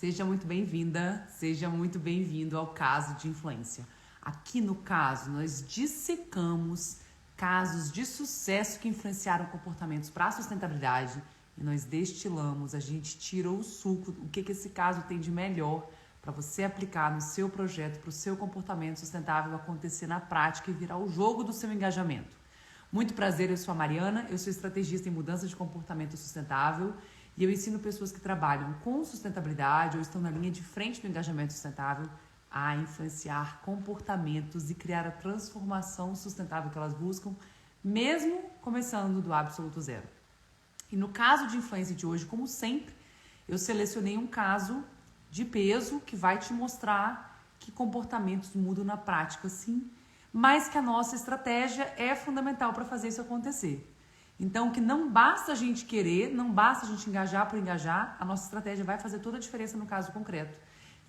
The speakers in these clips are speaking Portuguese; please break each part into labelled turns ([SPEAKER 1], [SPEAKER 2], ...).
[SPEAKER 1] Seja muito bem-vinda, seja muito bem-vindo ao Caso de Influência. Aqui no caso, nós dissecamos casos de sucesso que influenciaram comportamentos para a sustentabilidade e nós destilamos, a gente tira o suco, o que esse caso tem de melhor para você aplicar no seu projeto, para o seu comportamento sustentável acontecer na prática e virar o jogo do seu engajamento. Muito prazer, eu sou a Mariana, eu sou estrategista em mudança de comportamento sustentável e eu ensino pessoas que trabalham com sustentabilidade ou estão na linha de frente do engajamento sustentável a influenciar comportamentos e criar a transformação sustentável que elas buscam, mesmo começando do absoluto zero. E no caso de influência de hoje, como sempre, eu selecionei um caso de peso que vai te mostrar que comportamentos mudam na prática, sim, mas que a nossa estratégia é fundamental para fazer isso acontecer. Então, que não basta a gente querer, não basta a gente engajar por engajar, a nossa estratégia vai fazer toda a diferença no caso concreto.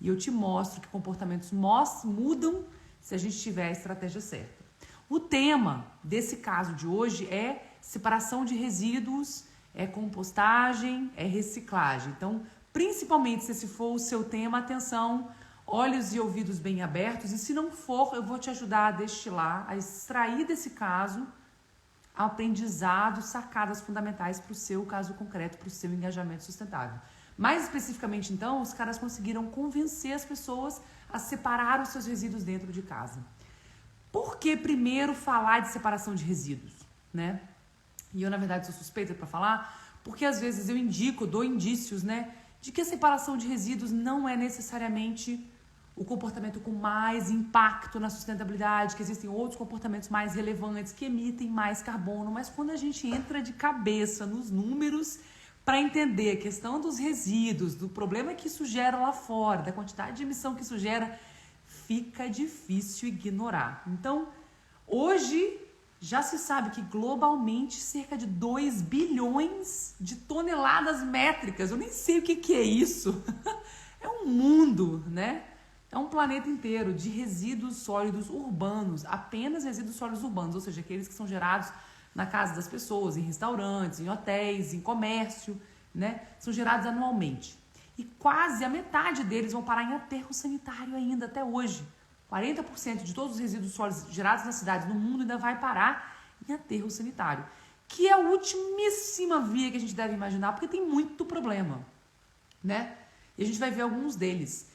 [SPEAKER 1] E eu te mostro que comportamentos mudam se a gente tiver a estratégia certa. O tema desse caso de hoje é separação de resíduos, é compostagem, é reciclagem. Então, principalmente se esse for o seu tema, atenção, olhos e ouvidos bem abertos. E se não for, eu vou te ajudar a destilar, a extrair desse caso aprendizado, sacadas fundamentais para o seu caso concreto, para o seu engajamento sustentável. Mais especificamente, então, os caras conseguiram convencer as pessoas a separar os seus resíduos dentro de casa. Por que primeiro falar de separação de resíduos, né? E eu, na verdade, sou suspeita para falar, porque às vezes eu dou indícios, né, de que a separação de resíduos não é necessariamente o comportamento com mais impacto na sustentabilidade, que existem outros comportamentos mais relevantes que emitem mais carbono, mas quando a gente entra de cabeça nos números para entender a questão dos resíduos, do problema que isso gera lá fora, da quantidade de emissão que isso gera, fica difícil ignorar. Então, hoje já se sabe que globalmente cerca de 2 bilhões de toneladas métricas, eu nem sei o que é isso, é um mundo, né? É um planeta inteiro de resíduos sólidos urbanos, apenas resíduos sólidos urbanos, ou seja, aqueles que são gerados na casa das pessoas, em restaurantes, em hotéis, em comércio, né? São gerados anualmente. E quase a metade deles vão parar em aterro sanitário ainda, até hoje. 40% de todos os resíduos sólidos gerados nas cidades no mundo ainda vai parar em aterro sanitário, que é a ultimíssima via que a gente deve imaginar, porque tem muito problema, né? E a gente vai ver alguns deles.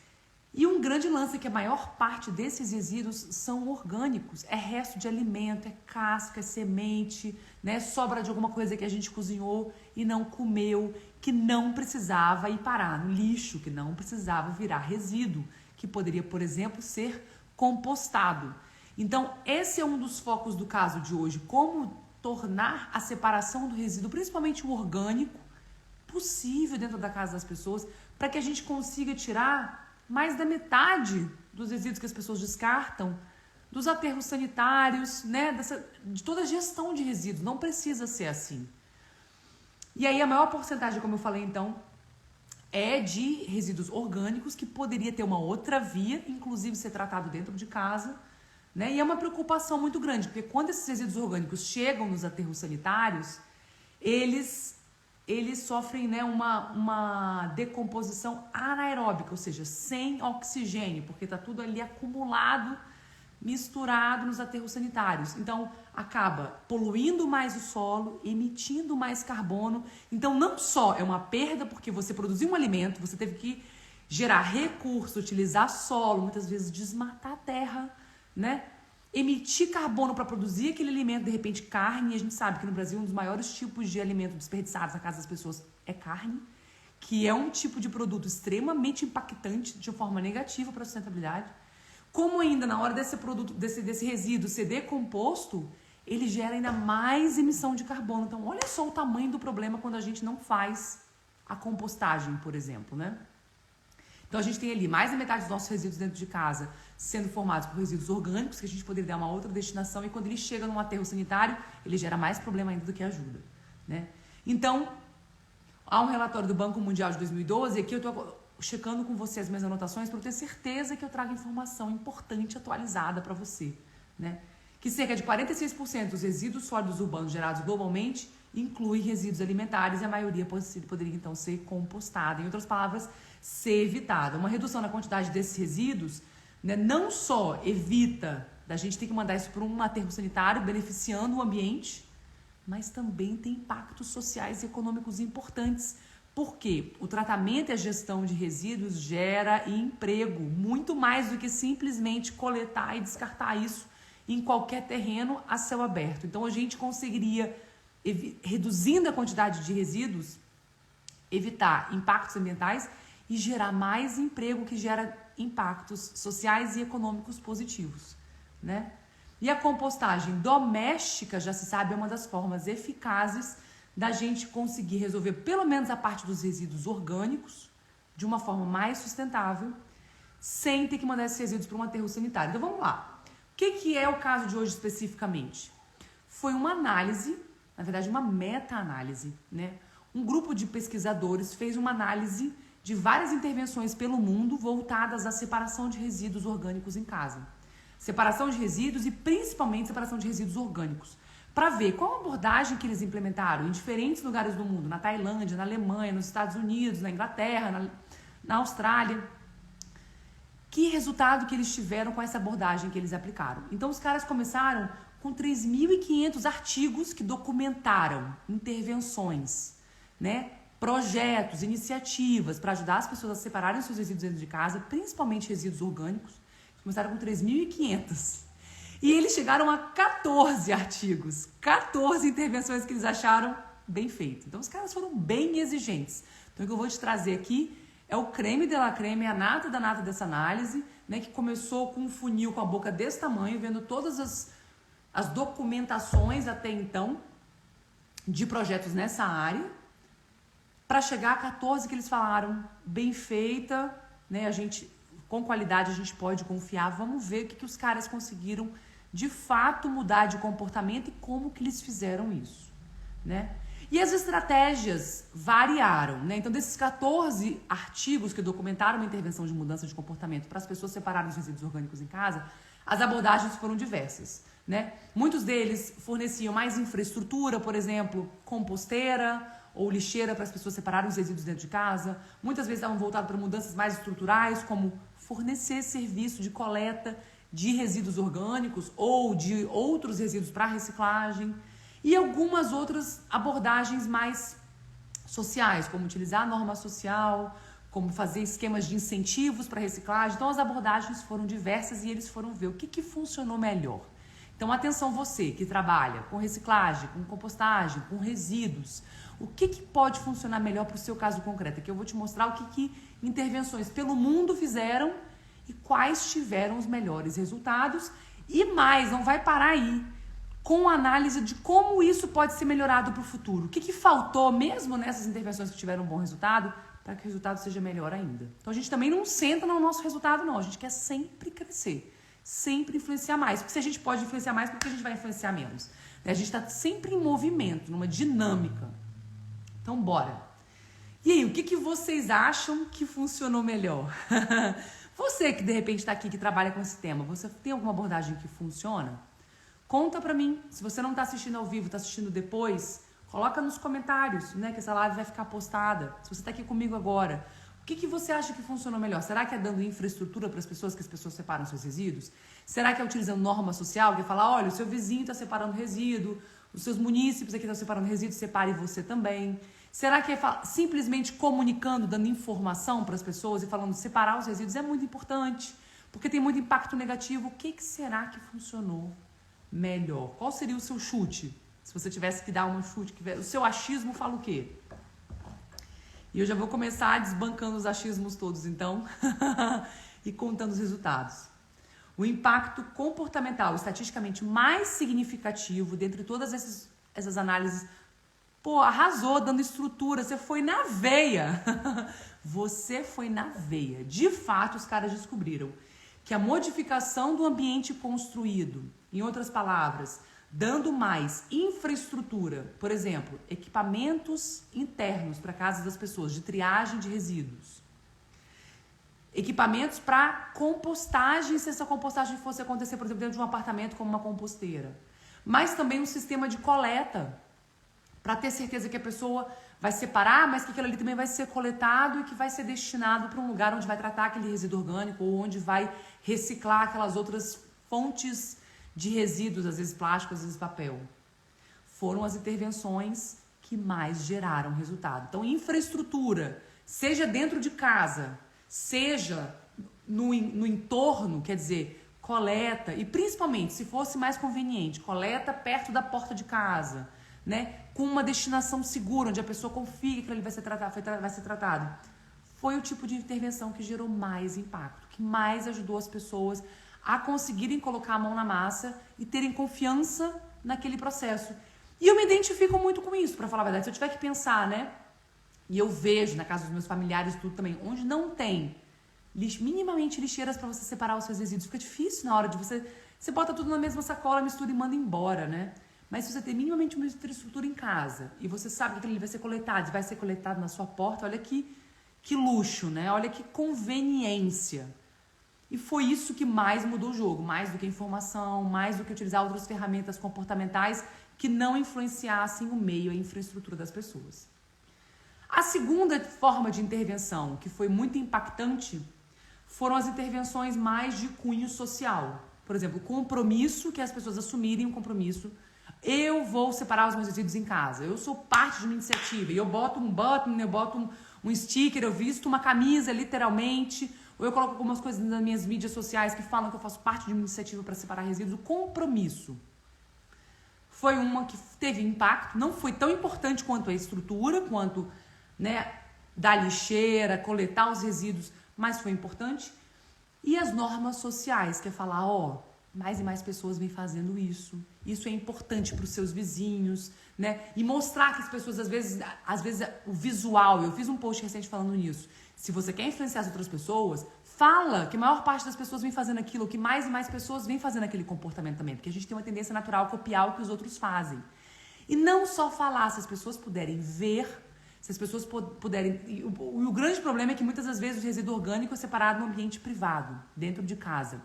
[SPEAKER 1] E um grande lance é que a maior parte desses resíduos são orgânicos, é resto de alimento, é casca, é semente, né? Sobra de alguma coisa que a gente cozinhou e não comeu, que não precisava ir parar no lixo, que não precisava virar resíduo, que poderia, por exemplo, ser compostado. Então, esse é um dos focos do caso de hoje, como tornar a separação do resíduo, principalmente o orgânico, possível dentro da casa das pessoas, para que a gente consiga tirar mais da metade dos resíduos que as pessoas descartam, dos aterros sanitários, né, de toda a gestão de resíduos. Não precisa ser assim. E aí a maior porcentagem, como eu falei então, é de resíduos orgânicos, que poderia ter uma outra via, inclusive ser tratado dentro de casa, né? E é uma preocupação muito grande, porque quando esses resíduos orgânicos chegam nos aterros sanitários, eles sofrem, né, uma decomposição anaeróbica, ou seja, sem oxigênio, porque está tudo ali acumulado, misturado nos aterros sanitários. Então, acaba poluindo mais o solo, emitindo mais carbono. Então, não só é uma perda, porque você produziu um alimento, você teve que gerar recurso, utilizar solo, muitas vezes desmatar a terra, né? Emitir carbono para produzir aquele alimento, de repente carne, e a gente sabe que no Brasil um dos maiores tipos de alimento desperdiçados na casa das pessoas é carne, que é um tipo de produto extremamente impactante de uma forma negativa para a sustentabilidade. Como ainda na hora desse produto, desse resíduo ser decomposto, ele gera ainda mais emissão de carbono. Então, olha só o tamanho do problema quando a gente não faz a compostagem, por exemplo, né? Então, a gente tem ali mais da metade dos nossos resíduos dentro de casa sendo formados por resíduos orgânicos, que a gente poderia dar uma outra destinação, e quando ele chega num aterro sanitário, ele gera mais problema ainda do que ajuda, né? Então, há um relatório do Banco Mundial de 2012, e aqui eu estou checando com você as minhas anotações para eu ter certeza que eu trago informação importante, atualizada para você, né? Que cerca de 46% dos resíduos sólidos urbanos gerados globalmente inclui resíduos alimentares e a maioria poderia então ser compostada. Em outras palavras, ser evitada. Uma redução na quantidade desses resíduos, né, não só evita da gente ter que mandar isso para um aterro sanitário, beneficiando o ambiente, mas também tem impactos sociais e econômicos importantes. Porque o tratamento e a gestão de resíduos gera emprego, muito mais do que simplesmente coletar e descartar isso em qualquer terreno a céu aberto. Então, a gente conseguiria, reduzindo a quantidade de resíduos, evitar impactos ambientais e gerar mais emprego, que gera impactos sociais e econômicos positivos, né? E a compostagem doméstica, já se sabe, é uma das formas eficazes da gente conseguir resolver pelo menos a parte dos resíduos orgânicos de uma forma mais sustentável, sem ter que mandar esses resíduos para um aterro sanitário. Então vamos lá. O que é o caso de hoje especificamente? Foi uma análise, na verdade uma meta-análise, né? Um grupo de pesquisadores fez uma análise de várias intervenções pelo mundo voltadas à separação de resíduos orgânicos em casa. Separação de resíduos e principalmente separação de resíduos orgânicos. Para ver qual a abordagem que eles implementaram em diferentes lugares do mundo, na Tailândia, na Alemanha, nos Estados Unidos, na Inglaterra, na Austrália. Que resultado que eles tiveram com essa abordagem que eles aplicaram? Então, os caras começaram com 3.500 artigos que documentaram intervenções, né? Projetos, iniciativas para ajudar as pessoas a separarem seus resíduos dentro de casa, principalmente resíduos orgânicos. Começaram com 3.500. E eles chegaram a 14 artigos, 14 intervenções que eles acharam bem feitas. Então, os caras foram bem exigentes. Então, o que eu vou te trazer aqui é o creme de la creme, a nata da nata dessa análise, né, que começou com um funil com a boca desse tamanho, vendo todas as documentações até então de projetos nessa área, para chegar a 14 que eles falaram, bem feita, né, a gente, com qualidade a gente pode confiar. Vamos ver o que os caras conseguiram de fato mudar de comportamento e como que eles fizeram isso, né? E as estratégias variaram, né? Então, desses 14 artigos que documentaram uma intervenção de mudança de comportamento para as pessoas separarem os resíduos orgânicos em casa, as abordagens foram diversas, né? Muitos deles forneciam mais infraestrutura, por exemplo, composteira ou lixeira para as pessoas separarem os resíduos dentro de casa. Muitas vezes estavam voltados para mudanças mais estruturais, como fornecer serviço de coleta de resíduos orgânicos ou de outros resíduos para reciclagem. E algumas outras abordagens mais sociais, como utilizar a norma social, como fazer esquemas de incentivos para reciclagem. Então, as abordagens foram diversas e eles foram ver o que funcionou melhor. Então, atenção você que trabalha com reciclagem, com compostagem, com resíduos. O que pode funcionar melhor para o seu caso concreto? Aqui eu vou te mostrar o que intervenções pelo mundo fizeram e quais tiveram os melhores resultados. E mais, não vai parar aí, com análise de como isso pode ser melhorado para o futuro. O que faltou mesmo nessas intervenções que tiveram um bom resultado, para que o resultado seja melhor ainda. Então, a gente também não senta no nosso resultado, não. A gente quer sempre crescer, sempre influenciar mais. Porque se a gente pode influenciar mais, por que a gente vai influenciar menos? A gente está sempre em movimento, numa dinâmica. Então, bora. E aí, o que vocês acham que funcionou melhor? Você que de repente está aqui, que trabalha com esse tema, você tem alguma abordagem que funciona? Conta pra mim. Se você não está assistindo ao vivo, está assistindo depois, coloca nos comentários, né, que essa live vai ficar postada. Se você está aqui comigo agora, o que você acha que funcionou melhor? Será que é dando infraestrutura para as pessoas, que as pessoas separam seus resíduos? Será que é utilizando norma social, que fala, olha, o seu vizinho está separando resíduo, os seus munícipes aqui estão separando resíduo, separe você também? Será que é simplesmente comunicando, dando informação para as pessoas e falando separar os resíduos é muito importante, porque tem muito impacto negativo? O que será que funcionou melhor? Qual seria o seu chute? Se você tivesse que dar um chute, o seu achismo fala o quê? E eu já vou começar desbancando os achismos todos, então, e contando os resultados. O impacto comportamental, estatisticamente mais significativo dentre todas essas análises, arrasou dando estrutura, você foi na veia. Você foi na veia. De fato, os caras descobriram que a modificação do ambiente construído, em outras palavras, dando mais infraestrutura, por exemplo, equipamentos internos para casa das pessoas, de triagem de resíduos, equipamentos para compostagem, se essa compostagem fosse acontecer, por exemplo, dentro de um apartamento como uma composteira, mas também um sistema de coleta para ter certeza que a pessoa vai separar, mas que aquilo ali também vai ser coletado e que vai ser destinado para um lugar onde vai tratar aquele resíduo orgânico ou onde vai reciclar aquelas outras fontes de resíduos, às vezes plástico, às vezes papel. Foram as intervenções que mais geraram resultado. Então, infraestrutura, seja dentro de casa, seja no entorno, quer dizer, coleta, e principalmente, se fosse mais conveniente, coleta perto da porta de casa, né? Com uma destinação segura, onde a pessoa confia que ele vai ser tratado. Foi o tipo de intervenção que gerou mais impacto, que mais ajudou as pessoas a conseguirem colocar a mão na massa e terem confiança naquele processo. E eu me identifico muito com isso, para falar a verdade. Se eu tiver que pensar, né? E eu vejo na casa dos meus familiares tudo também, onde não tem minimamente lixeiras para você separar os seus resíduos, fica difícil na hora de você bota tudo na mesma sacola, mistura e manda embora, né? Mas se você tem minimamente uma infraestrutura em casa e você sabe que aquilo vai ser coletado e vai ser coletado na sua porta, olha que luxo, né? Olha que conveniência. E foi isso que mais mudou o jogo, mais do que a informação, mais do que utilizar outras ferramentas comportamentais que não influenciassem o meio e a infraestrutura das pessoas. A segunda forma de intervenção, que foi muito impactante, foram as intervenções mais de cunho social. Por exemplo, o compromisso, que as pessoas assumirem um compromisso. Eu vou separar os meus resíduos em casa. Eu sou parte de uma iniciativa. E eu boto um button, eu boto um sticker, eu visto uma camisa, literalmente. Ou eu coloco algumas coisas nas minhas mídias sociais que falam que eu faço parte de uma iniciativa para separar resíduos. O compromisso foi uma que teve impacto. Não foi tão importante quanto a estrutura, quanto, né, da lixeira, coletar os resíduos, mas foi importante. E as normas sociais, que é falar, mais e mais pessoas vêm fazendo isso. Isso é importante para os seus vizinhos, né? E mostrar que as pessoas, às vezes o visual, eu fiz um post recente falando nisso. Se você quer influenciar as outras pessoas, fala que a maior parte das pessoas vem fazendo aquilo, que mais e mais pessoas vêm fazendo aquele comportamento também, porque a gente tem uma tendência natural a copiar o que os outros fazem. E não só falar, se as pessoas puderem ver, se as pessoas puderem... E o grande problema é que muitas das vezes o resíduo orgânico é separado no ambiente privado, dentro de casa.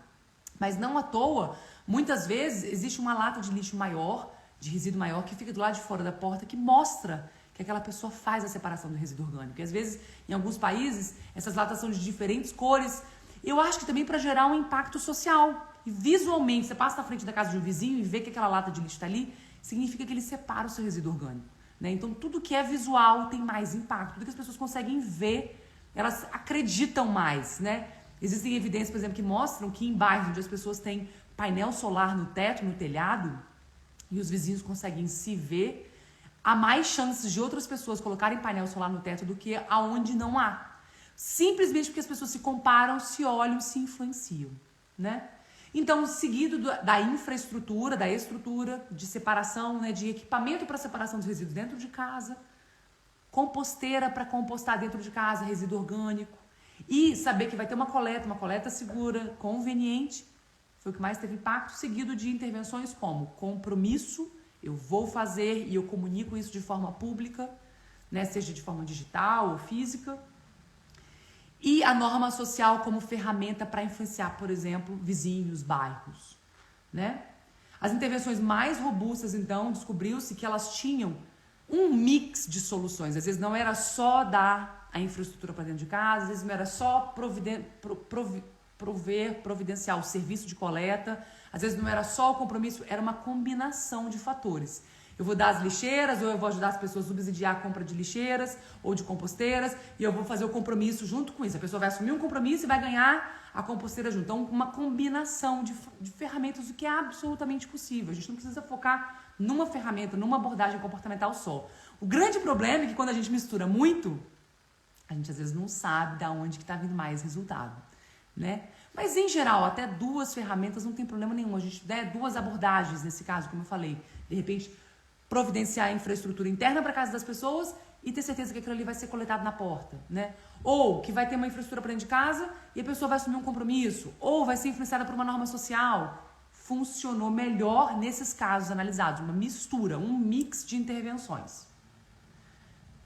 [SPEAKER 1] Mas não à toa, muitas vezes existe uma lata de lixo maior, de resíduo maior, que fica do lado de fora da porta, que mostra que aquela pessoa faz a separação do resíduo orgânico. E às vezes, em alguns países, essas latas são de diferentes cores. Eu acho que também para gerar um impacto social. E visualmente, você passa na frente da casa de um vizinho e vê que aquela lata de lixo está ali, significa que ele separa o seu resíduo orgânico. Né? Então, tudo que é visual tem mais impacto. Tudo que as pessoas conseguem ver, elas acreditam mais, né? Existem evidências, por exemplo, que mostram que em bairros onde as pessoas têm painel solar no teto, no telhado, e os vizinhos conseguem se ver, há mais chances de outras pessoas colocarem painel solar no teto do que aonde não há. Simplesmente porque as pessoas se comparam, se olham, se influenciam, né? Então, seguido da infraestrutura, da estrutura de separação, né, de equipamento para separação dos resíduos dentro de casa, composteira para compostar dentro de casa, resíduo orgânico, e saber que vai ter uma coleta segura, conveniente, foi o que mais teve impacto, seguido de intervenções como compromisso, eu vou fazer e eu comunico isso de forma pública, né, seja de forma digital ou física, e a norma social como ferramenta para influenciar, por exemplo, vizinhos, bairros, né? As intervenções mais robustas, então, descobriu-se que elas tinham um mix de soluções. Às vezes não era dar a infraestrutura para dentro de casa, às vezes não era só providenciar o serviço de coleta, às vezes não era só o compromisso, era uma combinação de fatores. Eu vou dar as lixeiras, ou eu vou ajudar as pessoas a subsidiar a compra de lixeiras ou de composteiras, e eu vou fazer o compromisso junto com isso. A pessoa vai assumir um compromisso e vai ganhar a composteira junto. Então, uma combinação de ferramentas, o que é absolutamente possível. A gente não precisa focar numa ferramenta, numa abordagem comportamental só. O grande problema é que quando a gente mistura muito, a gente às vezes não sabe de onde que está vindo mais resultado, né? Mas, em geral, até 2 ferramentas não tem problema nenhum. A gente der 2 abordagens, nesse caso, como eu falei. De repente, providenciar a infraestrutura interna para a casa das pessoas e ter certeza que aquilo ali vai ser coletado na porta, né? Ou que vai ter uma infraestrutura para dentro de casa e a pessoa vai assumir um compromisso. Ou vai ser influenciada por uma norma social. Funcionou melhor nesses casos analisados. Uma mistura, um mix de intervenções.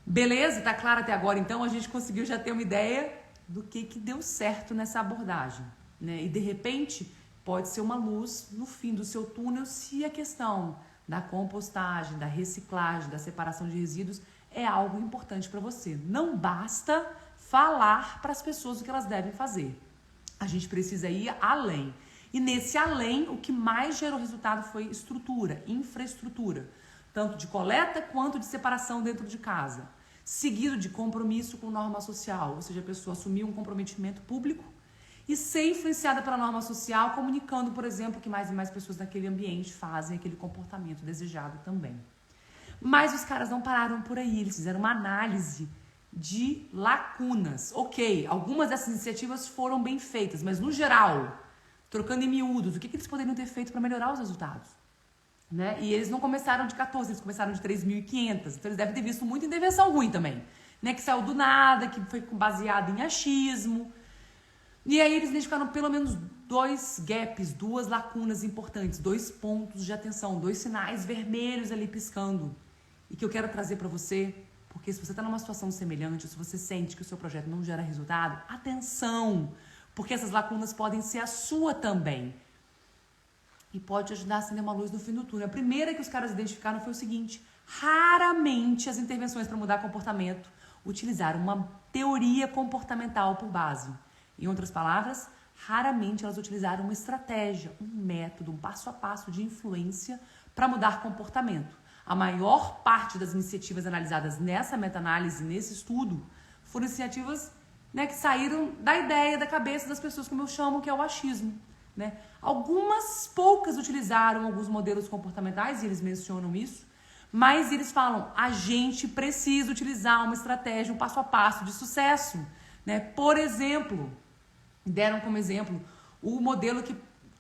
[SPEAKER 1] Beleza? Tá claro até agora? Então, a gente conseguiu já ter uma ideia do que deu certo nessa abordagem, né? E, de repente, pode ser uma luz no fim do seu túnel se a questão da compostagem, da reciclagem, da separação de resíduos é algo importante para você. Não basta falar para as pessoas o que elas devem fazer. A gente precisa ir além. E nesse além, o que mais gerou resultado foi estrutura, infraestrutura, tanto de coleta quanto de separação dentro de casa, seguido de compromisso com norma social, ou seja, a pessoa assumir um comprometimento público e ser influenciada pela norma social, comunicando, por exemplo, que mais e mais pessoas naquele ambiente fazem aquele comportamento desejado também. Mas os caras não pararam por aí, eles fizeram uma análise de lacunas. Ok, algumas dessas iniciativas foram bem feitas, mas no geral, trocando em miúdos, o que eles poderiam ter feito para melhorar os resultados? Né? E eles não começaram de 14, eles começaram de 3.500, então eles devem ter visto muita intervenção ruim também, né? Que saiu do nada, que foi baseado em achismo. E aí eles identificaram pelo menos 2 gaps, 2 lacunas importantes, 2 pontos de atenção, 2 sinais vermelhos ali piscando. E que eu quero trazer para você, porque se você está numa situação semelhante, se você sente que o seu projeto não gera resultado, atenção, porque essas lacunas podem ser a sua também. E pode te ajudar a acender uma luz no fim do túnel. A primeira que os caras identificaram foi o seguinte: raramente as intervenções para mudar comportamento utilizaram uma teoria comportamental por base. Em outras palavras, raramente elas utilizaram uma estratégia, um método, um passo a passo de influência para mudar comportamento. A maior parte das iniciativas analisadas nessa meta-análise, nesse estudo, foram iniciativas, né, que saíram da ideia, da cabeça das pessoas, como eu chamo, que é o achismo. Né? Algumas poucas utilizaram alguns modelos comportamentais, e eles mencionam isso, mas eles falam, a gente precisa utilizar uma estratégia, um passo a passo de sucesso. Né? Por exemplo, deram como exemplo o modelo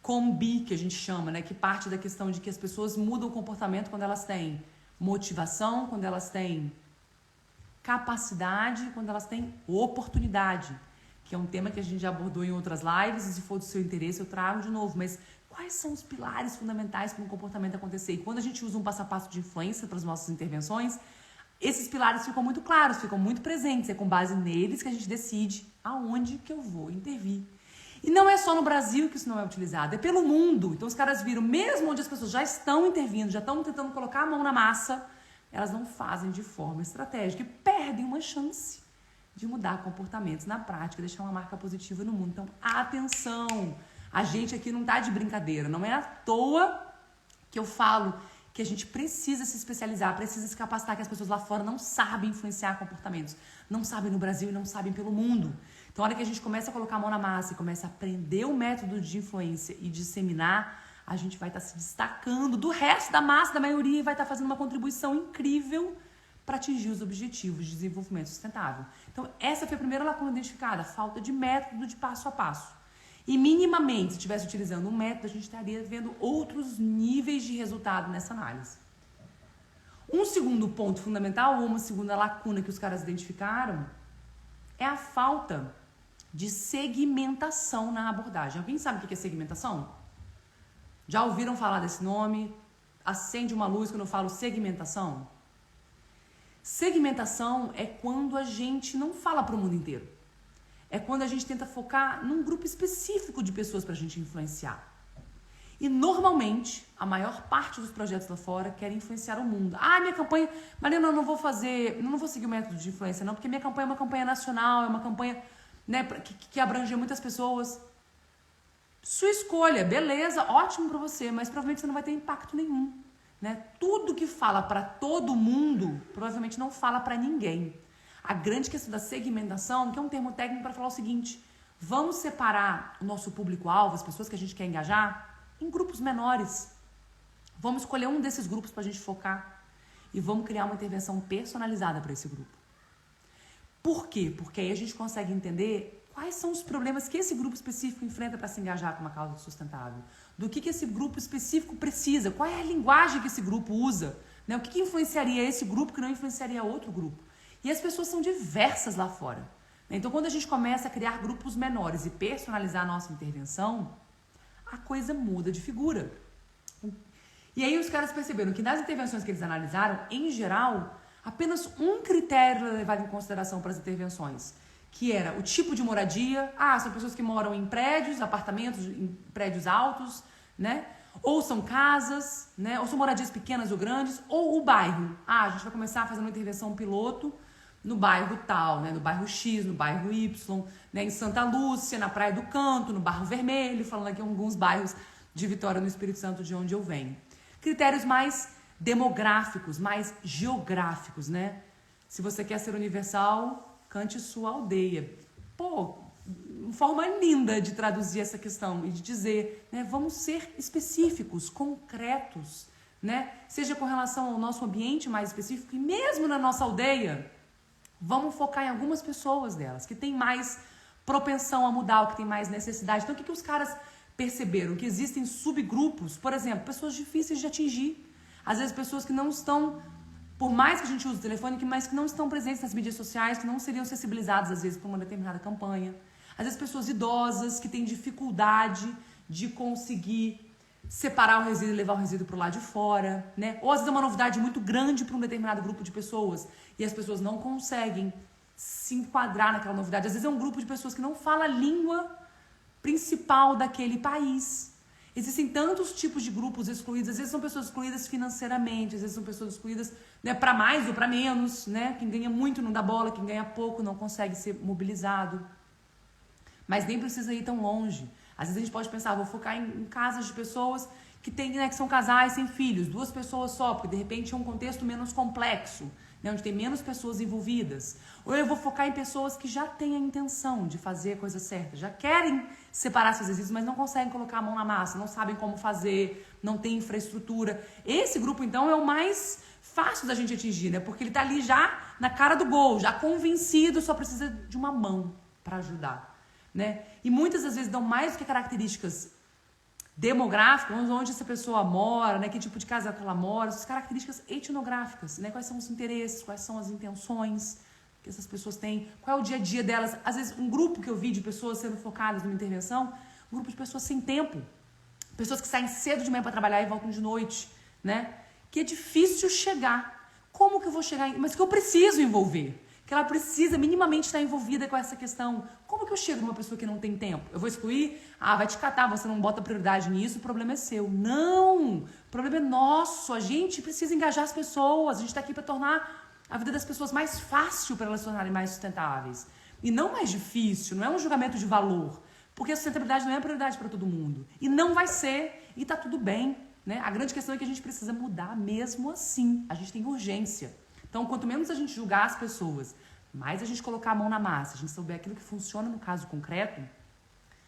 [SPEAKER 1] Combi, que a gente chama, né? Que parte da questão de que as pessoas mudam o comportamento quando elas têm motivação, quando elas têm capacidade, quando elas têm oportunidade, que é um tema que a gente já abordou em outras lives, e se for do seu interesse eu trago de novo, mas quais são os pilares fundamentais para um comportamento acontecer? E quando a gente usa um passo a passo de influência para as nossas intervenções, esses pilares ficam muito claros, ficam muito presentes, é com base neles que a gente decide aonde que eu vou intervir. E não é só no Brasil que isso não é utilizado, é pelo mundo. Então os caras viram, mesmo onde as pessoas já estão intervindo, já estão tentando colocar a mão na massa, elas não fazem de forma estratégica e perdem uma chance de mudar comportamentos na prática, deixar uma marca positiva no mundo. Então, atenção! A gente aqui não tá de brincadeira, não é à toa que eu falo que a gente precisa se especializar, precisa se capacitar, que as pessoas lá fora não sabem influenciar comportamentos, não sabem no Brasil e não sabem pelo mundo. Então, a hora que a gente começa a colocar a mão na massa e começa a aprender o método de influência e disseminar, a gente vai estar se destacando do resto da massa, da maioria, e vai estar fazendo uma contribuição incrível para atingir os objetivos de desenvolvimento sustentável. Então, essa foi a primeira lacuna identificada, a falta de método de passo a passo. E minimamente, se estivesse utilizando um método, a gente estaria vendo outros níveis de resultado nessa análise. Um segundo ponto fundamental, ou uma segunda lacuna que os caras identificaram, é a falta de segmentação na abordagem. Alguém sabe o que é segmentação? Já ouviram falar desse nome? Acende uma luz quando eu falo segmentação? Segmentação é quando a gente não fala para o mundo inteiro. É quando a gente tenta focar num grupo específico de pessoas para a gente influenciar. E normalmente, a maior parte dos projetos lá fora querem influenciar o mundo. Ah, minha campanha... Mariana, eu não vou seguir o método de influência não, porque minha campanha é uma campanha nacional, é uma campanha, né, que abrange muitas pessoas. Sua escolha, beleza, ótimo para você, mas provavelmente você não vai ter impacto nenhum. Né? Tudo que fala para todo mundo, provavelmente não fala para ninguém. A grande questão da segmentação, que é um termo técnico para falar o seguinte: vamos separar o nosso público-alvo, as pessoas que a gente quer engajar, em grupos menores. Vamos escolher um desses grupos para a gente focar e vamos criar uma intervenção personalizada para esse grupo. Por quê? Porque aí a gente consegue entender quais são os problemas que esse grupo específico enfrenta para se engajar com uma causa sustentável. Do que esse grupo específico precisa, qual é a linguagem que esse grupo usa, né? O que influenciaria esse grupo que não influenciaria outro grupo. E as pessoas são diversas lá fora. Então, quando a gente começa a criar grupos menores e personalizar a nossa intervenção, a coisa muda de figura. E aí os caras perceberam que nas intervenções que eles analisaram, em geral, apenas um critério era levado em consideração para as intervenções, que era o tipo de moradia. Ah, são pessoas que moram em prédios, apartamentos, em prédios altos, né? Ou são casas, né? Ou são moradias pequenas ou grandes, ou o bairro. Ah, a gente vai começar a fazer uma intervenção piloto no bairro tal, né? No bairro X, no bairro Y, né? Em Santa Lúcia, na Praia do Canto, no Barro Vermelho, falando aqui alguns bairros de Vitória no Espírito Santo, de onde eu venho. Critérios mais demográficos, mais geográficos, né? Se você quer ser universal, cante sua aldeia. Pô, forma linda de traduzir essa questão e de dizer, né? Vamos ser específicos, concretos, né? Seja com relação ao nosso ambiente mais específico e mesmo na nossa aldeia, vamos focar em algumas pessoas delas, que têm mais propensão a mudar, ou que têm mais necessidade. Então, o que os caras perceberam? Que existem subgrupos, por exemplo, pessoas difíceis de atingir. Às vezes, pessoas que não estão, por mais que a gente use o telefone, mas que não estão presentes nas mídias sociais, que não seriam sensibilizadas, às vezes, por uma determinada campanha. Às vezes, pessoas idosas que têm dificuldade de conseguir separar o resíduo e levar o resíduo para o lado de fora, né? Ou às vezes é uma novidade muito grande para um determinado grupo de pessoas e as pessoas não conseguem se enquadrar naquela novidade. Às vezes é um grupo de pessoas que não fala a língua principal daquele país. Existem tantos tipos de grupos excluídos. Às vezes são pessoas excluídas financeiramente, às vezes são pessoas excluídas, né, para mais ou para menos, né? Quem ganha muito não dá bola, quem ganha pouco não consegue ser mobilizado. Mas nem precisa ir tão longe. Às vezes a gente pode pensar, vou focar em casas de pessoas que tem, né, que são casais sem filhos, 2 pessoas só, porque de repente é um contexto menos complexo, né, onde tem menos pessoas envolvidas. Ou eu vou focar em pessoas que já têm a intenção de fazer a coisa certa, já querem separar seus resíduos, mas não conseguem colocar a mão na massa, não sabem como fazer, não tem infraestrutura. Esse grupo, então, é o mais fácil da gente atingir, né? Porque ele tá ali já na cara do gol, já convencido, só precisa de uma mão para ajudar. Né? E muitas das vezes dão mais do que características demográficas, onde essa pessoa mora, né? Que tipo de casa ela mora, essas características etnográficas, né? Quais são os interesses, quais são as intenções que essas pessoas têm, qual é o dia a dia delas. Às vezes um grupo que eu vi de pessoas sendo focadas numa intervenção, um grupo de pessoas sem tempo, pessoas que saem cedo de manhã para trabalhar e voltam de noite, né? Que é difícil chegar. Como que eu vou chegar? Mas que eu preciso envolver. Que ela precisa minimamente estar envolvida com essa questão. Como que eu chego numa pessoa que não tem tempo? Eu vou excluir? Ah, vai te catar, você não bota prioridade nisso, o problema é seu. Não! O problema é nosso. A gente precisa engajar as pessoas. A gente está aqui para tornar a vida das pessoas mais fácil para elas se tornarem mais sustentáveis. E não mais difícil, não é um julgamento de valor. Porque a sustentabilidade não é prioridade para todo mundo. E não vai ser. E tá tudo bem. Né? A grande questão é que a gente precisa mudar mesmo assim. A gente tem urgência. Então, quanto menos a gente julgar as pessoas, mais a gente colocar a mão na massa, a gente souber aquilo que funciona no caso concreto,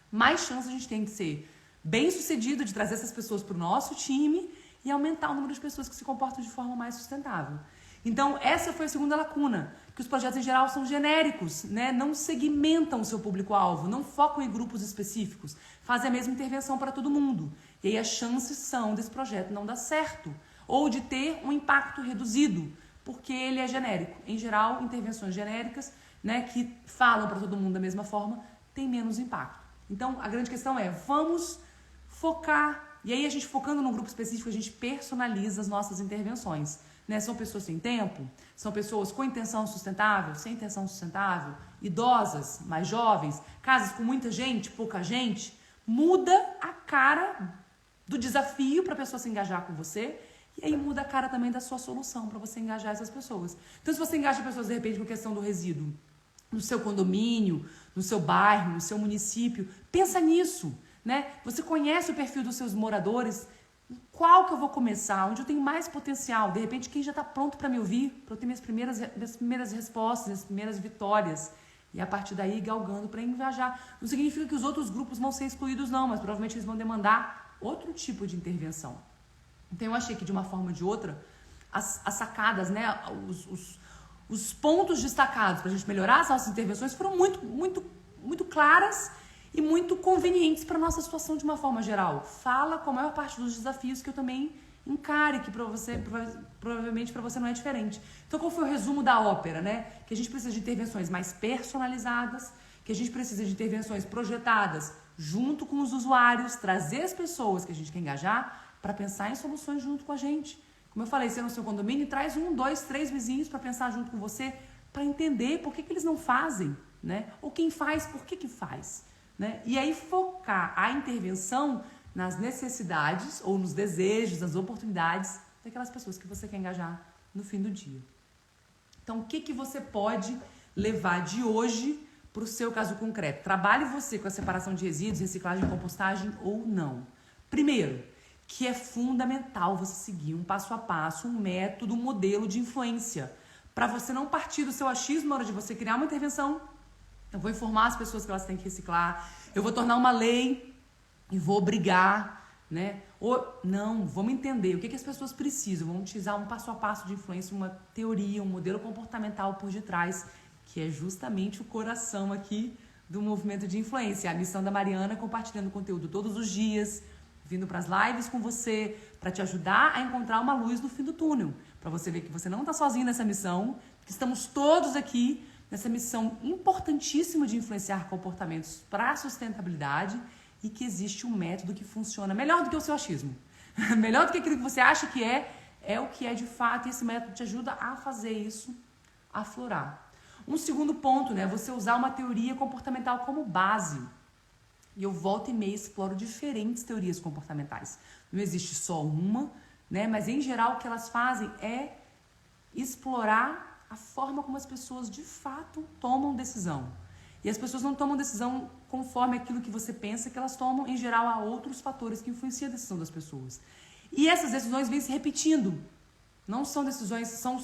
[SPEAKER 1] mais chance a gente tem de ser bem sucedido, de trazer essas pessoas para o nosso time e aumentar o número de pessoas que se comportam de forma mais sustentável. Então, essa foi a segunda lacuna, que os projetos em geral são genéricos, né? Não segmentam o seu público-alvo, não focam em grupos específicos, fazem a mesma intervenção para todo mundo. E aí as chances são desse projeto não dar certo, ou de ter um impacto reduzido, porque ele é genérico. Em geral, intervenções genéricas, né, que falam para todo mundo da mesma forma, têm menos impacto. Então, a grande questão é, vamos focar. E aí, a gente focando num grupo específico, a gente personaliza as nossas intervenções. Né? São pessoas sem tempo, são pessoas com intenção sustentável, sem intenção sustentável, idosas, mais jovens, casas com muita gente, pouca gente. Muda a cara do desafio para a pessoa se engajar com você. E aí muda a cara também da sua solução para você engajar essas pessoas. Então, se você engaja pessoas, de repente, com a questão do resíduo, no seu condomínio, no seu bairro, no seu município, pensa nisso, né? Você conhece o perfil dos seus moradores, qual que eu vou começar, onde eu tenho mais potencial, de repente, quem já está pronto para me ouvir, para eu ter minhas primeiras respostas, minhas primeiras vitórias, e a partir daí galgando para engajar. Não significa que os outros grupos vão ser excluídos, não, mas provavelmente eles vão demandar outro tipo de intervenção. Então, eu achei que, de uma forma ou de outra, as sacadas, né, os pontos destacados para a gente melhorar as nossas intervenções foram muito claras e muito convenientes para a nossa situação de uma forma geral. Fala com a maior parte dos desafios que eu também encare, que para você, provavelmente para você não é diferente. Então, qual foi o resumo da ópera, né? Que a gente precisa de intervenções mais personalizadas, que a gente precisa de intervenções projetadas junto com os usuários, trazer as pessoas que a gente quer engajar, para pensar em soluções junto com a gente. Como eu falei, você no seu condomínio, traz 1, 2, 3 vizinhos para pensar junto com você, para entender por que eles não fazem, né? Ou quem faz, por que faz, né? E aí focar a intervenção nas necessidades ou nos desejos, nas oportunidades daquelas pessoas que você quer engajar no fim do dia. Então, o que você pode levar de hoje para o seu caso concreto? Trabalhe você com a separação de resíduos, reciclagem e compostagem ou não? Primeiro, que é fundamental você seguir um passo a passo, um método, um modelo de influência, para você não partir do seu achismo na hora de você criar uma intervenção. Eu vou informar as pessoas que elas têm que reciclar, eu vou tornar uma lei e vou obrigar, né? Ou não, vamos entender o que as pessoas precisam, vamos utilizar um passo a passo de influência, uma teoria, um modelo comportamental por detrás, que é justamente o coração aqui do movimento de influência. A missão da Mariana é compartilhando conteúdo todos os dias, vindo para as lives com você, para te ajudar a encontrar uma luz no fim do túnel, para você ver que você não está sozinho nessa missão, que estamos todos aqui nessa missão importantíssima de influenciar comportamentos para a sustentabilidade e que existe um método que funciona melhor do que o seu achismo. Melhor do que aquilo que você acha que é o que é de fato, e esse método te ajuda a fazer isso aflorar. Um segundo ponto, né, você usar uma teoria comportamental como base. E eu volta e meia exploro diferentes teorias comportamentais. Não existe só uma, né, mas em geral o que elas fazem é explorar a forma como as pessoas de fato tomam decisão. E as pessoas não tomam decisão conforme aquilo que você pensa que elas tomam. Em geral, há outros fatores que influenciam a decisão das pessoas. E essas decisões vêm se repetindo. Não são decisões, são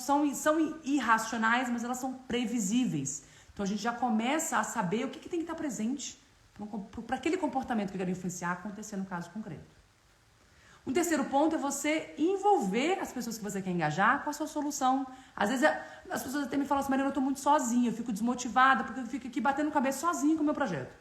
[SPEAKER 1] irracionais, mas elas são previsíveis. Então a gente já começa a saber o que tem que estar presente para aquele comportamento que eu quero influenciar acontecer no caso concreto. Um terceiro ponto é você envolver as pessoas que você quer engajar com a sua solução. Às vezes as pessoas até me falam assim, Mariana, eu estou muito sozinha, eu fico desmotivada, porque eu fico aqui batendo cabeça sozinha com o meu projeto.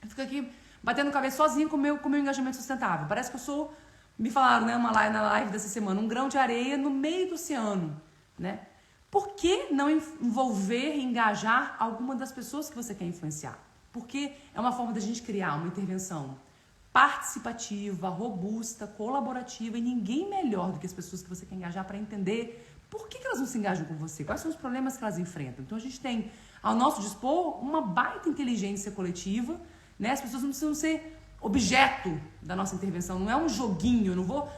[SPEAKER 1] Eu fico aqui batendo cabeça sozinha com o meu engajamento sustentável. Parece que eu sou, me falaram, né, na live dessa semana, um grão de areia no meio do oceano, né? Por que não envolver e engajar alguma das pessoas que você quer influenciar? Porque é uma forma da gente criar uma intervenção participativa, robusta, colaborativa, e ninguém melhor do que as pessoas que você quer engajar para entender por que elas não se engajam com você, quais são os problemas que elas enfrentam. Então a gente tem ao nosso dispor uma baita inteligência coletiva, né? As pessoas não precisam ser objeto da nossa intervenção, não é um joguinho,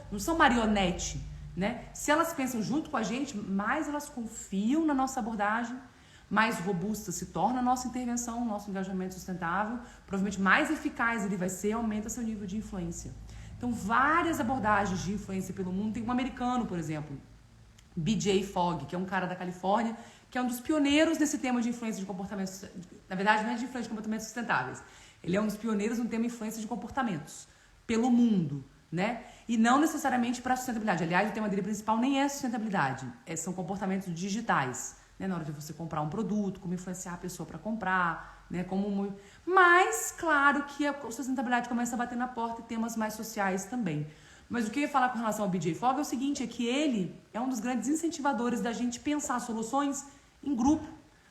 [SPEAKER 1] não são marionete, né? Se elas pensam junto com a gente, mais elas confiam na nossa abordagem, mais robusta se torna a nossa intervenção, o nosso engajamento sustentável, provavelmente mais eficaz ele vai ser, aumenta seu nível de influência. Então, várias abordagens de influência pelo mundo. Tem um americano, por exemplo, BJ Fogg, que é um cara da Califórnia, que é um dos pioneiros nesse tema de influência de comportamentos, na verdade não é de influência de comportamentos sustentáveis, ele é um dos pioneiros no tema influência de comportamentos pelo mundo, né? E não necessariamente para a sustentabilidade. Aliás, o tema dele principal nem é sustentabilidade, são comportamentos digitais. Né, na hora de você comprar um produto, como influenciar a pessoa para comprar, né, mas claro que a sustentabilidade começa a bater na porta e temas mais sociais também. Mas o que eu ia falar com relação ao BJ Fogg é o seguinte, é que ele é um dos grandes incentivadores da gente pensar soluções em grupo,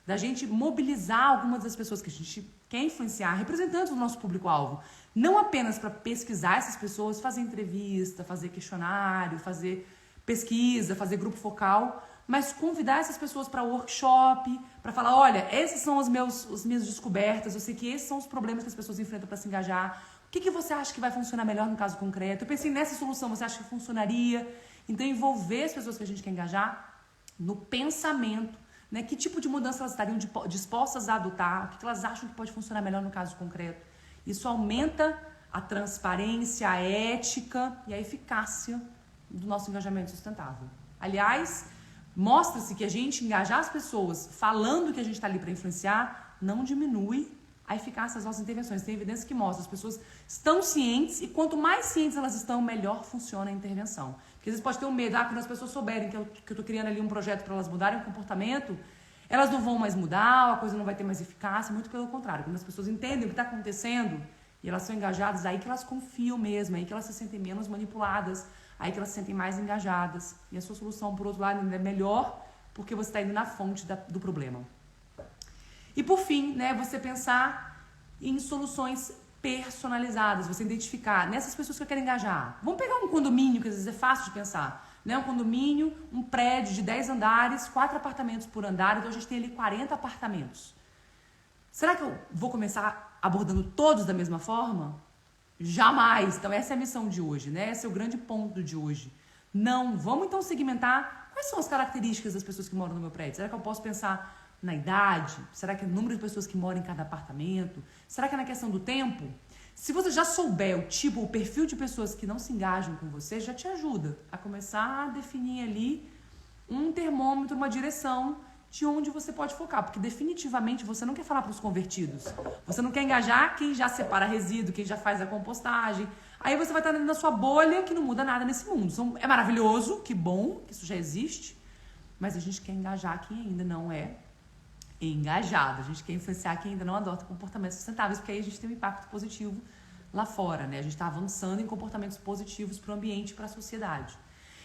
[SPEAKER 1] da gente mobilizar algumas das pessoas que a gente quer influenciar, representantes do nosso público-alvo, não apenas para pesquisar essas pessoas, fazer entrevista, fazer questionário, fazer pesquisa, fazer grupo focal, mas convidar essas pessoas para workshop, para falar, olha, essas são as minhas descobertas, eu sei que esses são os problemas que as pessoas enfrentam para se engajar, o que você acha que vai funcionar melhor no caso concreto? Eu pensei nessa solução, você acha que funcionaria? Então, envolver as pessoas que a gente quer engajar no pensamento, né? Que tipo de mudança elas estariam dispostas a adotar, o que elas acham que pode funcionar melhor no caso concreto. Isso aumenta a transparência, a ética e a eficácia do nosso engajamento sustentável. Aliás, mostra-se que a gente engajar as pessoas falando que a gente está ali para influenciar não diminui a eficácia das nossas intervenções. Tem evidência que mostra, as pessoas estão cientes e quanto mais cientes elas estão, melhor funciona a intervenção. Porque às vezes pode ter um medo, quando as pessoas souberem que eu estou criando ali um projeto para elas mudarem o comportamento, elas não vão mais mudar, a coisa não vai ter mais eficácia, muito pelo contrário. Quando as pessoas entendem o que está acontecendo e elas são engajadas, aí que elas confiam mesmo, aí que elas se sentem menos manipuladas, aí que elas se sentem mais engajadas. E a sua solução, por outro lado, ainda é melhor porque você está indo na fonte do problema. E por fim, né, você pensar em soluções personalizadas, você identificar nessas pessoas que eu quero engajar. Vamos pegar um condomínio, que às vezes é fácil de pensar. Né? Um condomínio, um prédio de 10 andares, 4 apartamentos por andar, então a gente tem ali 40 apartamentos. Será que eu vou começar abordando todos da mesma forma? Jamais. Então essa é a missão de hoje, né? Esse é o grande ponto de hoje. Não, vamos então segmentar quais são as características das pessoas que moram no meu prédio. Será que eu posso pensar na idade? Será que é o número de pessoas que moram em cada apartamento? Será que é na questão do tempo? Se você já souber o perfil de pessoas que não se engajam com você, já te ajuda a começar a definir ali um termômetro, uma direção de onde você pode focar, porque definitivamente você não quer falar para os convertidos, você não quer engajar quem já separa resíduo, quem já faz a compostagem, aí você vai estar na sua bolha que não muda nada nesse mundo. É maravilhoso, que bom que isso já existe, mas a gente quer engajar quem ainda não é engajado, a gente quer influenciar quem ainda não adota comportamentos sustentáveis, porque aí a gente tem um impacto positivo lá fora, né? A gente está avançando em comportamentos positivos para o ambiente e para a sociedade.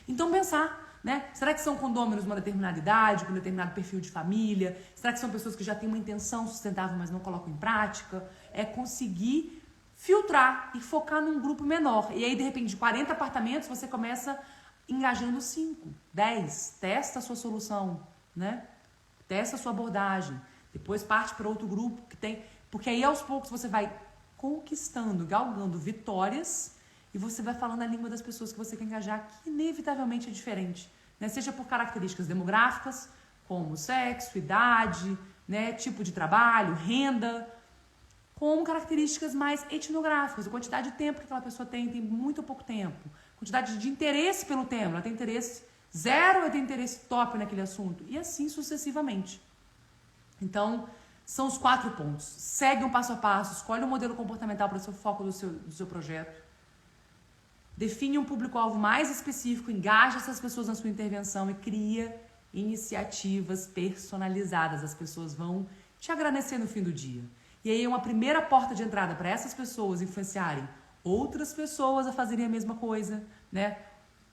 [SPEAKER 1] Então pensar, né? Será que são condôminos de uma determinada idade, com um determinado perfil de família? Será que são pessoas que já têm uma intenção sustentável, mas não colocam em prática? É conseguir filtrar e focar num grupo menor. E aí, de repente, de 40 apartamentos, você começa engajando 5, 10. Testa a sua solução, né? Testa a sua abordagem. Depois parte para outro grupo que tem... Porque aí, aos poucos, você vai conquistando, galgando vitórias e você vai falando a língua das pessoas que você quer engajar, que inevitavelmente é diferente, né? Seja por características demográficas, como sexo, idade, né? Tipo de trabalho, renda, como características mais etnográficas, a quantidade de tempo que aquela pessoa tem muito pouco tempo, quantidade de interesse pelo tema, ela tem interesse zero, ela tem interesse top naquele assunto, e assim sucessivamente. Então, são os 4 pontos. Segue um passo a passo, escolhe um modelo comportamental para o seu foco do seu projeto. Define um público-alvo mais específico, engaja essas pessoas na sua intervenção e cria iniciativas personalizadas. As pessoas vão te agradecer no fim do dia. E aí é uma primeira porta de entrada para essas pessoas influenciarem outras pessoas a fazerem a mesma coisa, né?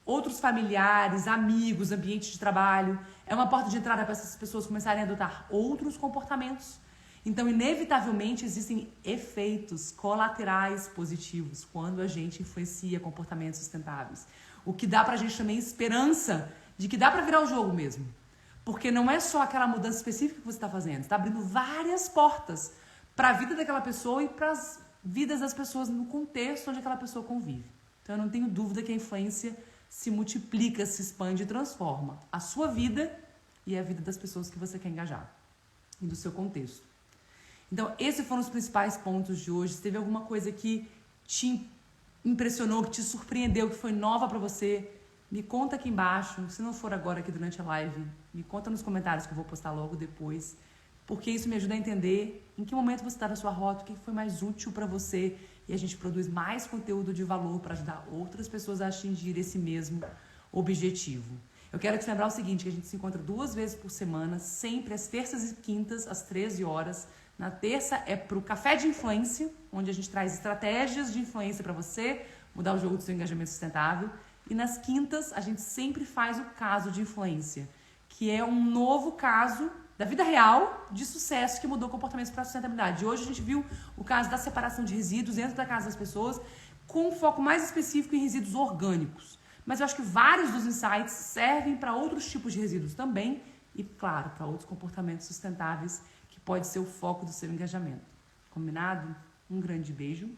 [SPEAKER 1] Outros familiares, amigos, ambiente de trabalho. É uma porta de entrada para essas pessoas começarem a adotar outros comportamentos. Então, inevitavelmente, existem efeitos colaterais positivos quando a gente influencia comportamentos sustentáveis. O que dá pra gente também esperança de que dá pra virar o jogo mesmo. Porque não é só aquela mudança específica que você está fazendo. Você está abrindo várias portas para a vida daquela pessoa e para as vidas das pessoas no contexto onde aquela pessoa convive. Então, eu não tenho dúvida que a influência se multiplica, se expande e transforma a sua vida e a vida das pessoas que você quer engajar e do seu contexto. Então, esses foram os principais pontos de hoje. Se teve alguma coisa que te impressionou, que te surpreendeu, que foi nova para você, me conta aqui embaixo. Se não for agora aqui durante a live, me conta nos comentários que eu vou postar logo depois, porque isso me ajuda a entender em que momento você está na sua rota, o que foi mais útil para você, e a gente produz mais conteúdo de valor para ajudar outras pessoas a atingir esse mesmo objetivo. Eu quero te lembrar o seguinte, que a gente se encontra 2 vezes por semana, sempre às terças e quintas, às 13 horas. Na terça é para o Café de Influência, onde a gente traz estratégias de influência para você mudar o jogo do seu engajamento sustentável. E nas quintas a gente sempre faz o caso de influência, que é um novo caso da vida real de sucesso que mudou comportamentos para a sustentabilidade. Hoje a gente viu o caso da separação de resíduos dentro da casa das pessoas, com um foco mais específico em resíduos orgânicos. Mas eu acho que vários dos insights servem para outros tipos de resíduos também e, claro, para outros comportamentos sustentáveis que pode ser o foco do seu engajamento. Combinado? Um grande beijo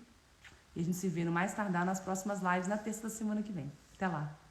[SPEAKER 1] e a gente se vê no mais tardar nas próximas lives na terça da semana que vem. Até lá!